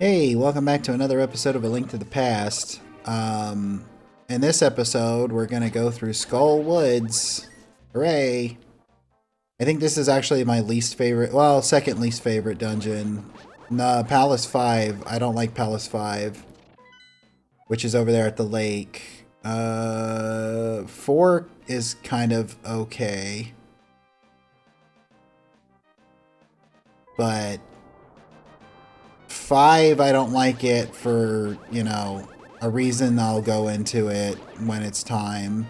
Hey, welcome back to another episode of A Link to the Past. In this episode, we're going to go through Skull Woods. Hooray! I think this is actually my least favorite, well, second least favorite dungeon. No, Palace 5. I don't like Palace 5, which is over there at the lake. 4 is kind of okay. But 5, I don't like it for, a reason. I'll go into it when it's time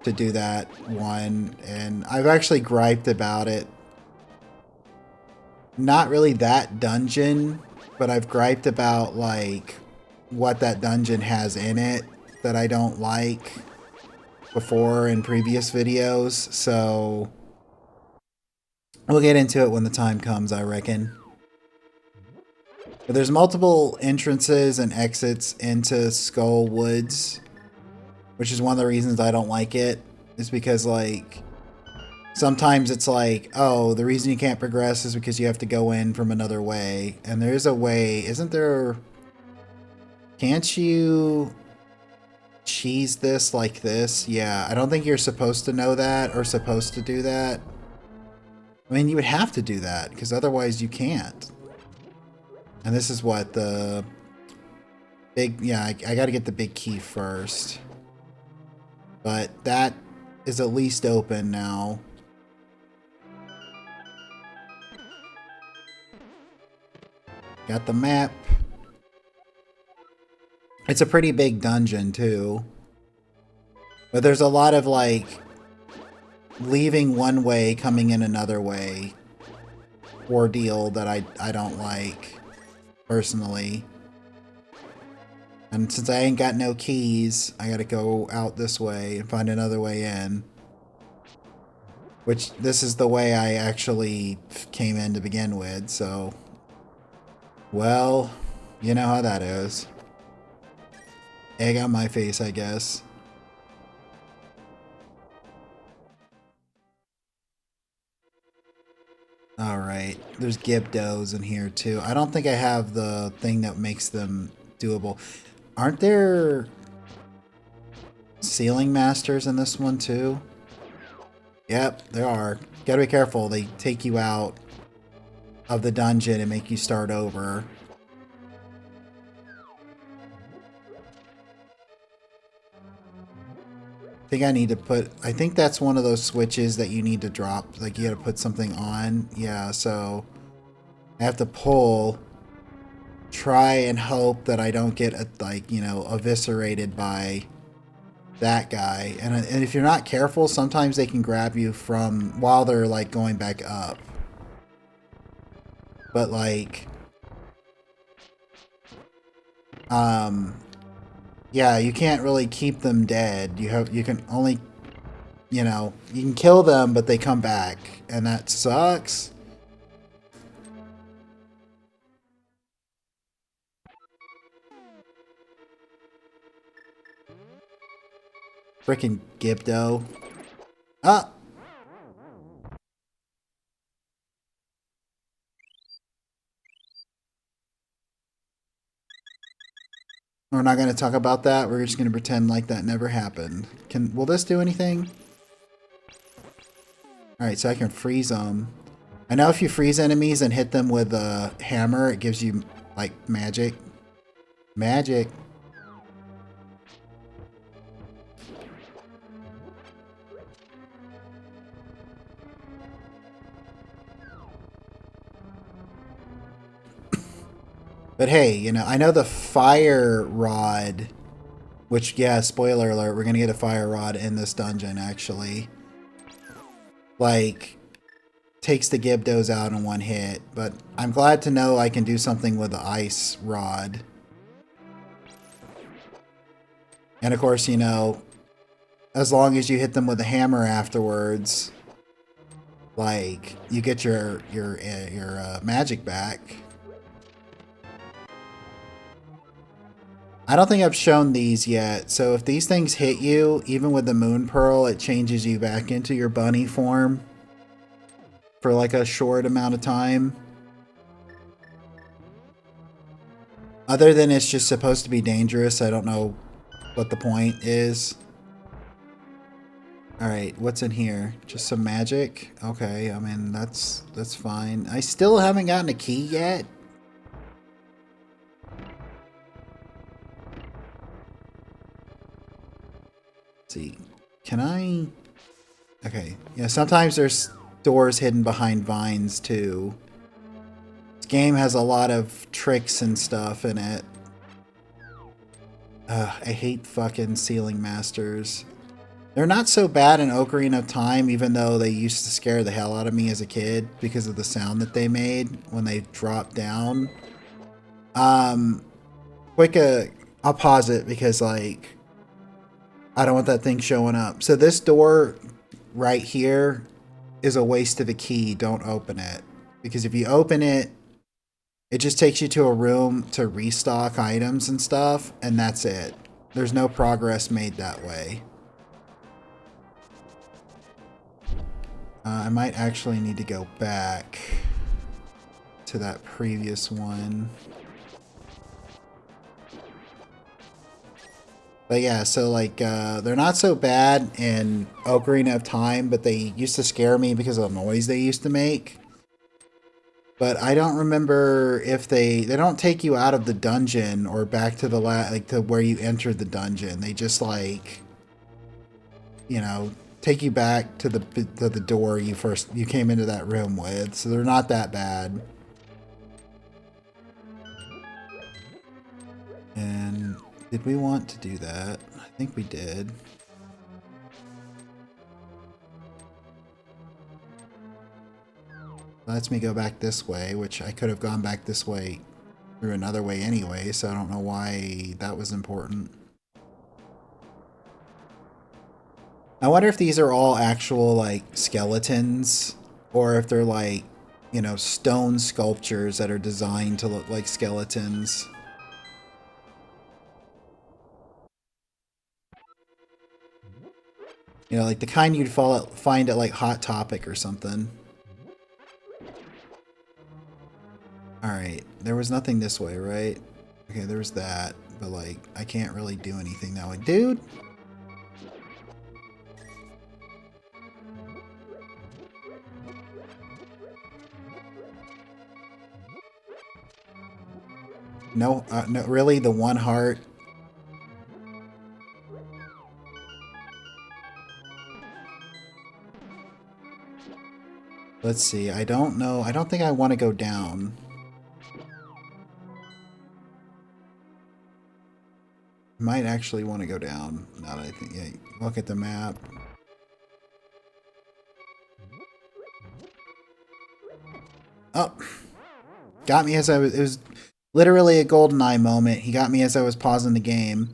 to do that one. And I've actually griped about it. Not really that dungeon, but I've griped about, like, what that dungeon has in it that I don't like before in previous videos. So we'll get into it when the time comes, I reckon. But there's multiple entrances and exits into Skull Woods, which is one of the reasons I don't like it, is because, like, sometimes it's like, oh, the reason you can't progress is because you have to go in from another way. And there is a way, isn't there? Can't you cheese this like this? Yeah, I don't think you're supposed to know that or supposed to do that. I mean, you would have to do that, because otherwise you can't. And this is what the big, yeah, I gotta get the big key first. But that is at least open now. Got the map. It's a pretty big dungeon too. But there's a lot of, like, leaving one way, coming in another way ordeal that I don't like, personally. And since I ain't got no keys, I gotta go out this way and find another way in. Which, this is the way I actually came in to begin with, so... Well, you know how that is. Egg on my face, I guess. Alright, there's Gibdos in here too. I don't think I have the thing that makes them doable. Aren't there ceiling masters in this one too? Yep, there are. Gotta be careful, they take you out of the dungeon and make you start over. I think that's one of those switches that you need to drop, like you gotta put something on. Yeah, so I have to pull, try and hope that I don't get, eviscerated by that guy. And if you're not careful, sometimes they can grab you from while they're, like, going back up. But, like, yeah, you can't really keep them dead. You can only, you can kill them, but they come back, and that sucks. Frickin' Gibdo. Ah! We're not going to talk about that. We're just going to pretend like that never happened. Will this do anything? Alright, so I can freeze them. I know if you freeze enemies and hit them with a hammer, it gives you, like, magic. Magic. But hey, I know the fire rod, which, yeah, spoiler alert, we're going to get a fire rod in this dungeon, actually. Like, takes the Gibdos out in one hit, but I'm glad to know I can do something with the ice rod. And of course, as long as you hit them with a hammer afterwards, like, you get your magic back. I don't think I've shown these yet, so if these things hit you, even with the Moon Pearl, it changes you back into your bunny form for, like, a short amount of time. Other than it's just supposed to be dangerous, I don't know what the point is. Alright, what's in here? Just some magic? Okay, I mean, that's fine. I still haven't gotten a key yet. Let's see. Can I... Okay, yeah, sometimes there's doors hidden behind vines, too. This game has a lot of tricks and stuff in it. I hate fucking ceiling masters. They're not so bad in Ocarina of Time, even though they used to scare the hell out of me as a kid because of the sound that they made when they dropped down. Quick, I'll pause it because, like, I don't want that thing showing up. So this door right here is a waste of a key. Don't open it. Because if you open it, it just takes you to a room to restock items and stuff, and that's it. There's no progress made that way. I might actually need to go back to that previous one. But yeah, so like, they're not so bad in Ocarina of Time, but they used to scare me because of the noise they used to make. But I don't remember if they don't take you out of the dungeon or back to the like to where you entered the dungeon. They just like, you know, take you back to the door you came into that room with. So they're not that bad. And did we want to do that? I think we did. Lets me go back this way, which I could have gone back this way through another way anyway, so I don't know why that was important. I wonder if these are all actual, like, skeletons, or if they're, like, you know, stone sculptures that are designed to look like skeletons. You know, like the kind you'd find at, like, Hot Topic or something. Alright, there was nothing this way, right? Okay, there was that, but, like, I can't really do anything that way. Dude! No, no, really? The one heart? Let's see, I don't know. I don't think I want to go down. Might actually want to go down. Now that I think, yeah, look at the map. Oh, got me as I was. It was literally a GoldenEye moment. He got me as I was pausing the game.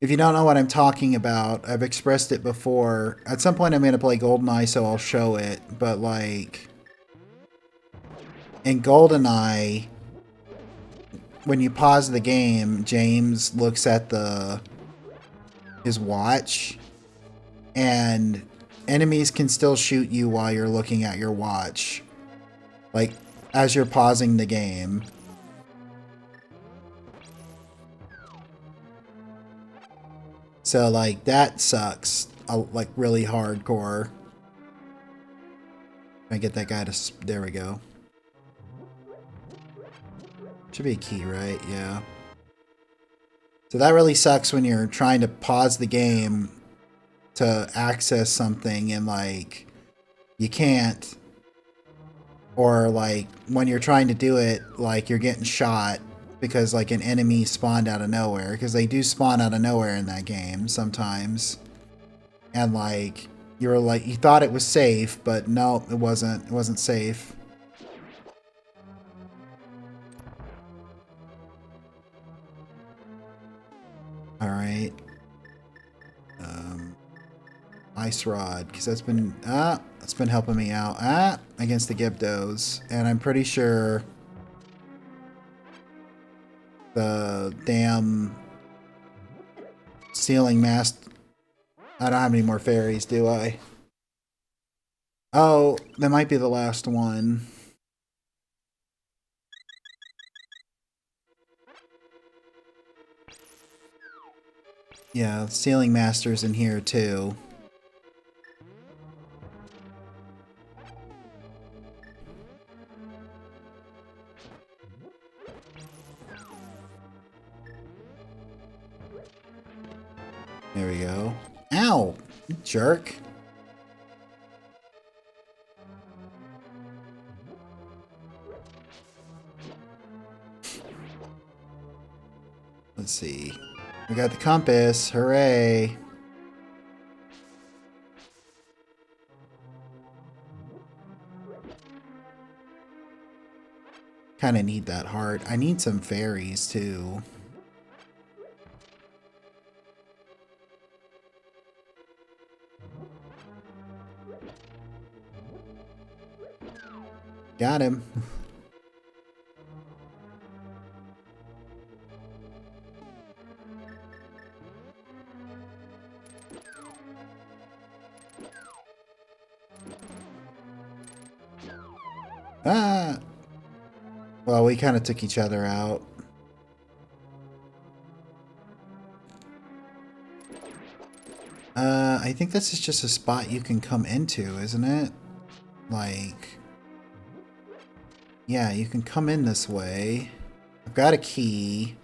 If you don't know what I'm talking about, I've expressed it before. At some point, I'm gonna play GoldenEye, so I'll show it. But like in GoldenEye, when you pause the game, James looks at his watch, and enemies can still shoot you while you're looking at your watch, like as you're pausing the game. So like that sucks, like really hardcore. I get that guy to. There we go. Should be a key, right? Yeah. So that really sucks when you're trying to pause the game to access something and like you can't, or like when you're trying to do it, like you're getting shot because like an enemy spawned out of nowhere, because they do spawn out of nowhere in that game sometimes, and like you were like, you thought it was safe, but no, it wasn't safe. All right. Ice Rod, because that's been helping me out against the Gyptos, and I'm pretty sure the damn ceiling mast. I don't have any more fairies, do I? Oh, that might be the last one. Yeah, Sealing Master's in here too. There we go. Ow! You jerk. Let's see. We got the compass. Hooray! Kind of need that heart. I need some fairies too. Got him. Ah! Well, we kind of took each other out. I think this is just a spot you can come into, isn't it? Like... Yeah, you can come in this way. I've got a key.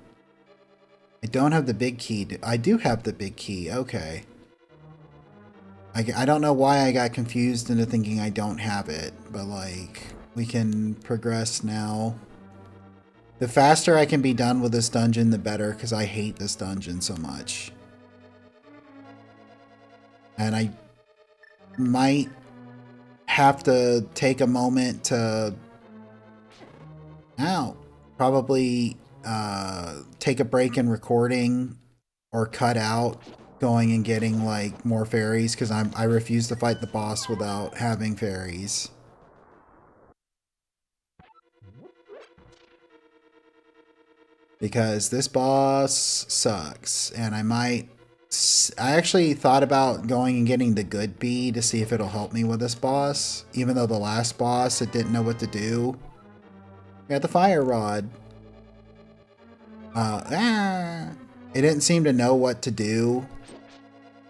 I don't have the big key. I do have the big key. Okay. I don't know why I got confused into thinking I don't have it, but like, we can progress now. The faster I can be done with this dungeon, the better, because I hate this dungeon so much. And I might have to take a moment to... Ow! Probably take a break in recording or cut out going and getting like more fairies, because I refuse to fight the boss without having fairies. Because this boss sucks, and I actually thought about going and getting the good bee to see if it'll help me with this boss, even though the last boss, it didn't know what to do. Got the fire rod. It didn't seem to know what to do.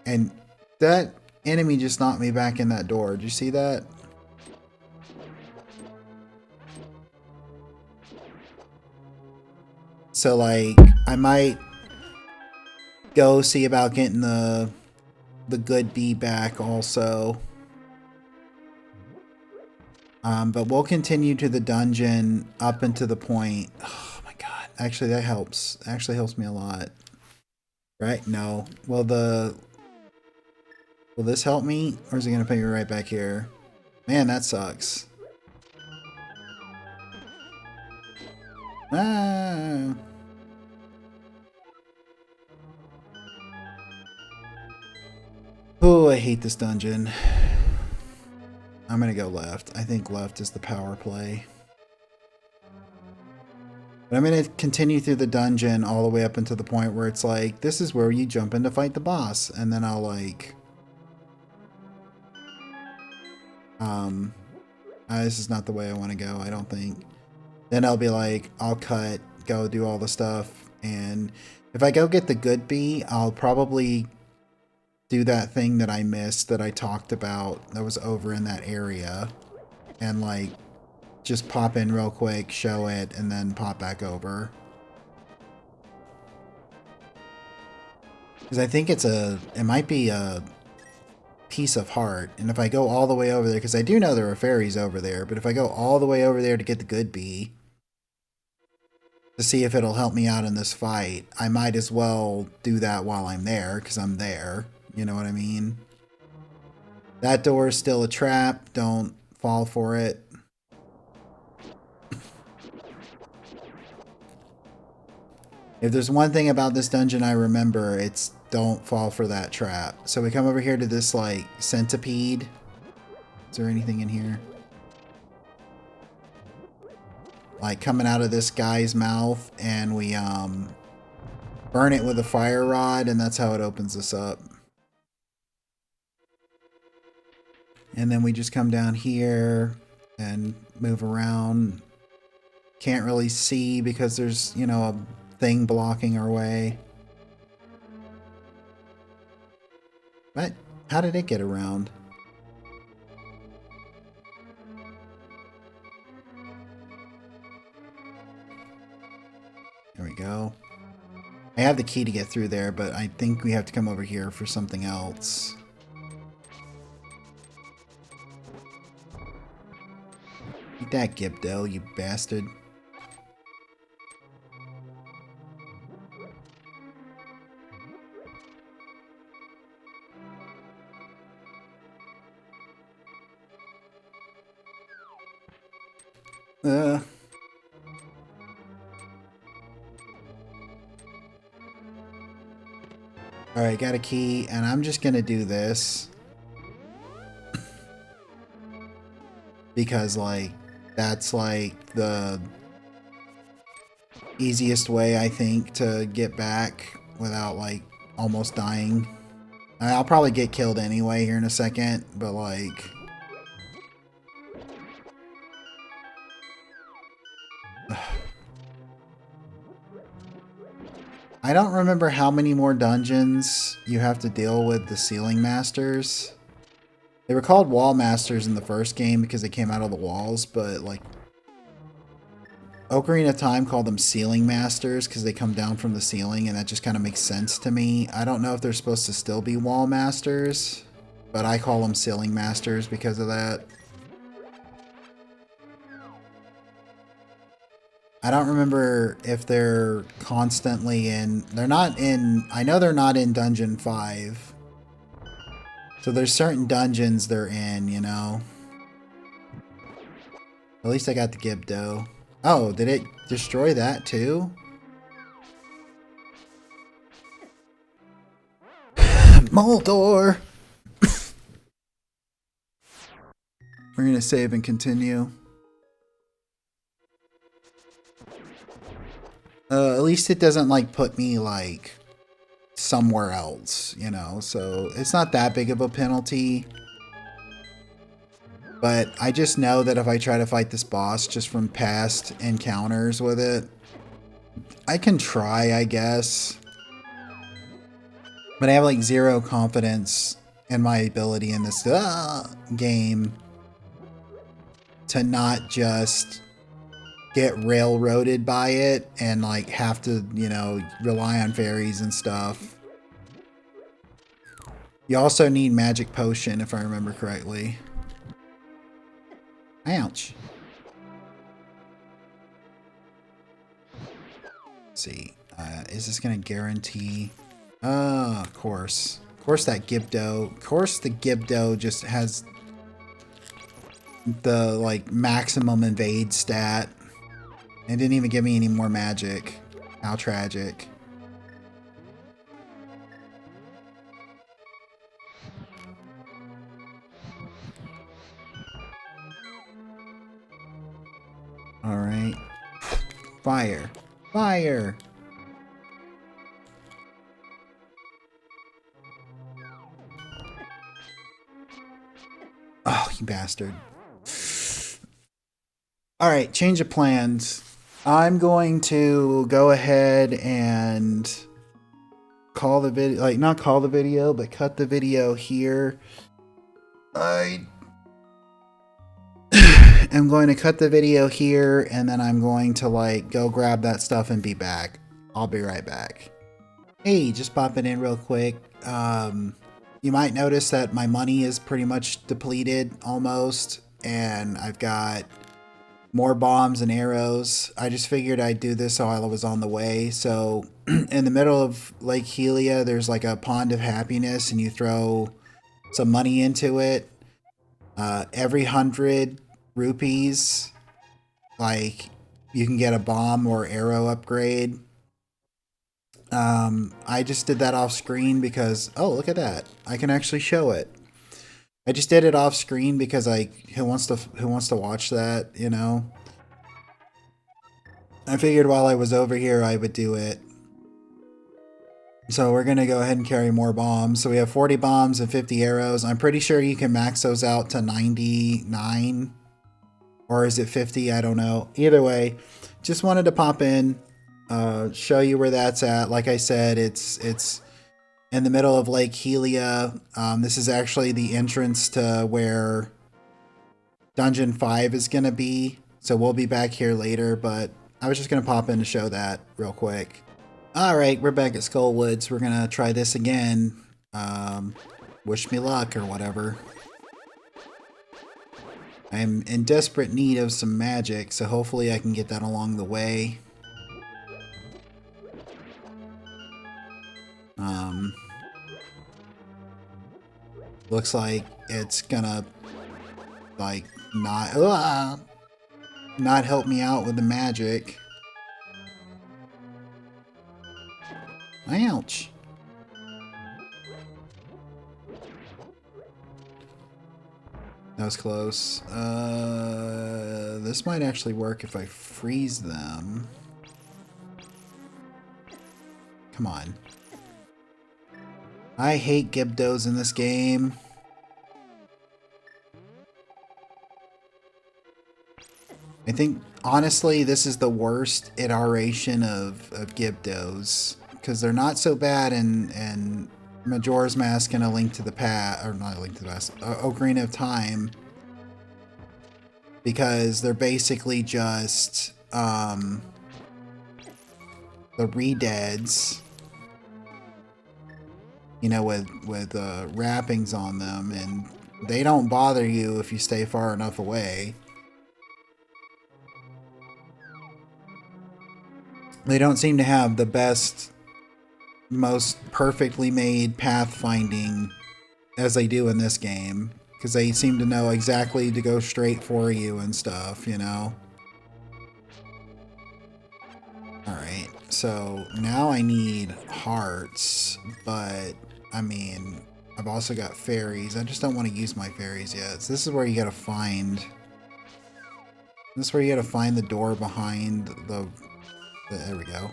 And that enemy just knocked me back in that door. Did you see that? So, like, I might go see about getting the good bee back also. But we'll continue to the dungeon up into the point. Oh my god. Actually, that helps. Actually helps me a lot. Right? No. Will this help me? Or is it going to put me right back here? Man, that sucks. Ah. Oh, I hate this dungeon. I'm going to go left. I think left is the power play. But I'm going to continue through the dungeon all the way up until the point where it's like, this is where you jump in to fight the boss. And then I'll like... this is not the way I want to go, I don't think. Then I'll be like, I'll cut, go do all the stuff. And if I go get the good bee, I'll probably do that thing that I missed that I talked about that was over in that area. And like, just pop in real quick, show it, and then pop back over. Because I think it might be a piece of heart. And if I go all the way over there, because I do know there are fairies over there, but if I go all the way over there to get the good bee, to see if it'll help me out in this fight, I might as well do that while I'm there, because I'm there. You know what I mean? That door is still a trap. Don't fall for it. If there's one thing about this dungeon I remember, it's don't fall for that trap. So we come over here to this, like, centipede. Is there anything in here? Like, coming out of this guy's mouth, and we, burn it with a fire rod, and that's how it opens us up. And then we just come down here and move around. Can't really see because there's, you know, a thing blocking our way. What? How did it get around? There we go. I have the key to get through there, but I think we have to come over here for something else. Eat that Gibdo, you bastard. Alright, got a key, and I'm just gonna do this. Because, like, that's, like, the easiest way, I think, to get back without, like, almost dying. I'll probably get killed anyway here in a second, but, like... I don't remember how many more dungeons you have to deal with the Ceiling Masters. They were called Wall Masters in the first game because they came out of the walls, but like Ocarina of Time called them Ceiling Masters because they come down from the ceiling, and that just kind of makes sense to me. I don't know if they're supposed to still be Wall Masters, but I call them Ceiling Masters because of that. I don't remember if they're constantly in... They're not in... I know they're not in Dungeon 5. So there's certain dungeons they're in, you know? At least I got the Gibdo. Oh, did it destroy that too? Moldor! We're gonna save and continue. At least it doesn't, like, put me, like, somewhere else, you know? So, it's not that big of a penalty. But I just know that if I try to fight this boss just from past encounters with it, I can try, I guess. But I have, like, zero confidence in my ability in this game to not just get railroaded by it and like have to, you know, rely on fairies and stuff. You also need magic potion if I remember correctly. Ouch. Let's see, is this gonna guarantee? Of course. Of course that Gibdo. Of course the Gibdo just has the like maximum invade stat. It didn't even give me any more magic. How tragic. Alright. Fire. Fire! Oh, you bastard. Alright, change of plans. I'm going to go ahead and call the video, like not call the video, but cut the video here. I am going to cut the video here, and then I'm going to like go grab that stuff and be back. I'll be right back. Hey, just popping in real quick. You might notice that my money is pretty much depleted almost, and I've got more bombs and arrows. I just figured I'd do this while I was on the way. So in the middle of Lake Helia, there's like a pond of happiness, and you throw some money into it. Every 100 rupees, like, you can get a bomb or arrow upgrade. I just did that off screen because, oh, look at that. I can actually show it. I just did it off screen because, like, who wants to watch that, you know? I figured while I was over here I would do it. So we're gonna go ahead and carry more bombs. So we have 40 bombs and 50 arrows. I'm pretty sure you can max those out to 99. Or is it 50? I don't know. Either way, just wanted to pop in, show you where that's at. Like I said, it's in the middle of Lake Helia. This is actually the entrance to where Dungeon 5 is going to be. So we'll be back here later, but I was just going to pop in to show that real quick. Alright, we're back at Skullwoods. We're going to try this again. Wish me luck or whatever. I'm in desperate need of some magic, so hopefully I can get that along the way. Looks like it's gonna, like, not help me out with the magic. Ouch. That was close. This might actually work if I freeze them. Come on. I hate Gibdos in this game. I think, honestly, this is the worst iteration of Gibdos. Because they're not so bad in Majora's Mask and A Link to the Past, or not A Link to the Past, Ocarina of Time. Because they're basically just the re-deads, you know, with wrappings on them, and they don't bother you if you stay far enough away. They don't seem to have the best, most perfectly made pathfinding as they do in this game, because they seem to know exactly to go straight for you and stuff, you know. Alright, so now I need hearts, but I mean, I've also got fairies. I just don't want to use my fairies yet. So this is where you gotta find, this is where you gotta find the door behind the there we go.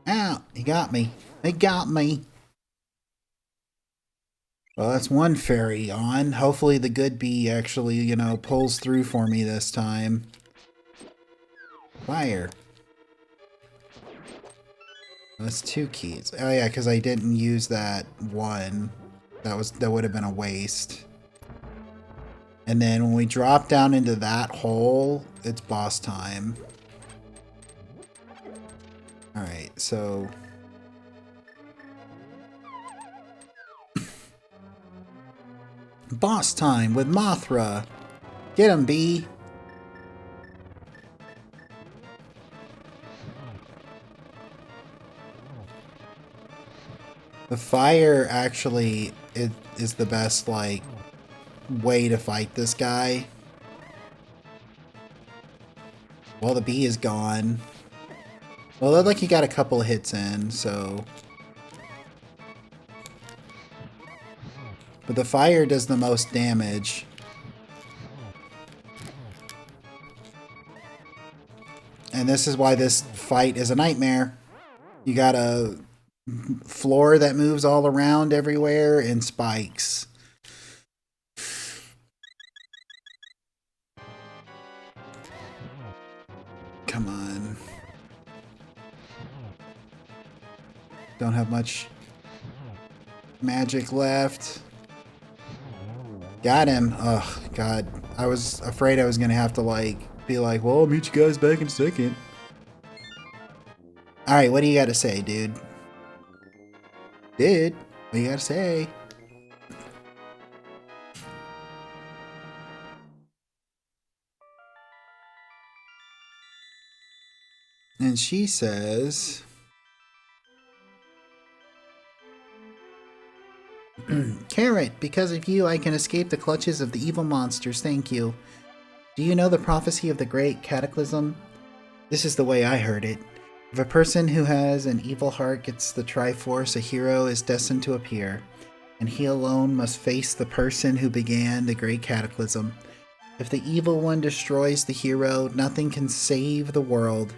Ow! He got me. He got me. Well, that's one fairy on. Hopefully the good bee actually, you know, pulls through for me this time. Fire. That's 2 keys. Oh yeah, because I didn't use that one. That would have been a waste. And then when we drop down into that hole, it's boss time. Alright, so... boss time with Mothra! Get him, bee! The fire actually is the best, like, way to fight this guy. Well, the bee is gone. Well, it looked like he got a couple of hits in, so... But the fire does the most damage. And this is why this fight is a nightmare. You got a floor that moves all around everywhere and spikes. Come on. Don't have much magic left. Got him. Oh, God. I was afraid I was going to have to, like, be like, well, I'll meet you guys back in a second. Alright, what do you got to say, dude? Dude, what do you got to say? And she says... Carrot, because of you I can escape the clutches of the evil monsters, thank you. Do you know the prophecy of the great cataclysm? This is the way I heard it. If a person who has an evil heart gets the Triforce, a hero is destined to appear, and he alone must face the person who began the great cataclysm. If the evil one destroys the hero, nothing can save the world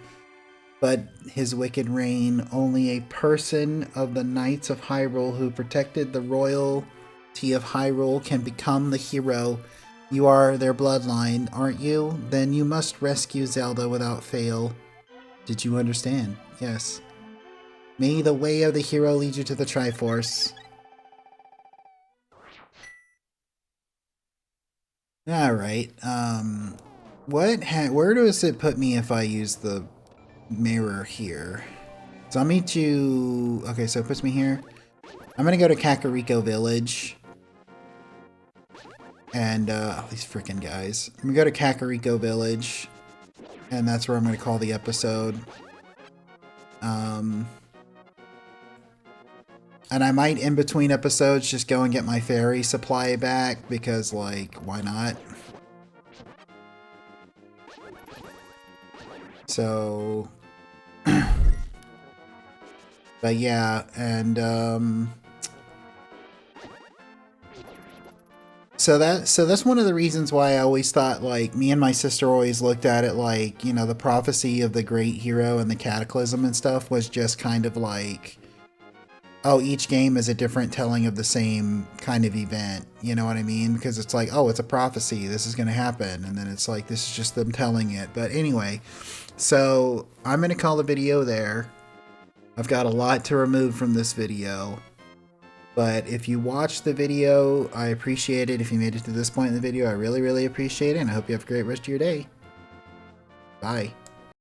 but his wicked reign. Only a person of the Knights of Hyrule who protected the royalty of Hyrule can become the hero. You are their bloodline, aren't you? Then you must rescue Zelda without fail. Did you understand? Yes. May the way of the hero lead you to the Triforce. Alright, where does it put me if I use the mirror here? So I'll meet you... Okay, so it puts me here. I'm gonna go to Kakariko Village. And, oh, these freaking guys. I'm gonna go to Kakariko Village. And that's where I'm gonna call the episode. And I might, in between episodes, just go and get my fairy supply back, because, like, why not? So... but yeah, and, So that's one of the reasons why I always thought, like, me and my sister always looked at it like, you know, the prophecy of the great hero and the cataclysm and stuff was just kind of like... oh, each game is a different telling of the same kind of event. You know what I mean? Because it's like, oh, it's a prophecy. This is going to happen. And then it's like, this is just them telling it. But anyway, so I'm going to call the video there. I've got a lot to remove from this video. But if you watched the video, I appreciate it. If you made it to this point in the video, I really, really appreciate it. And I hope you have a great rest of your day. Bye.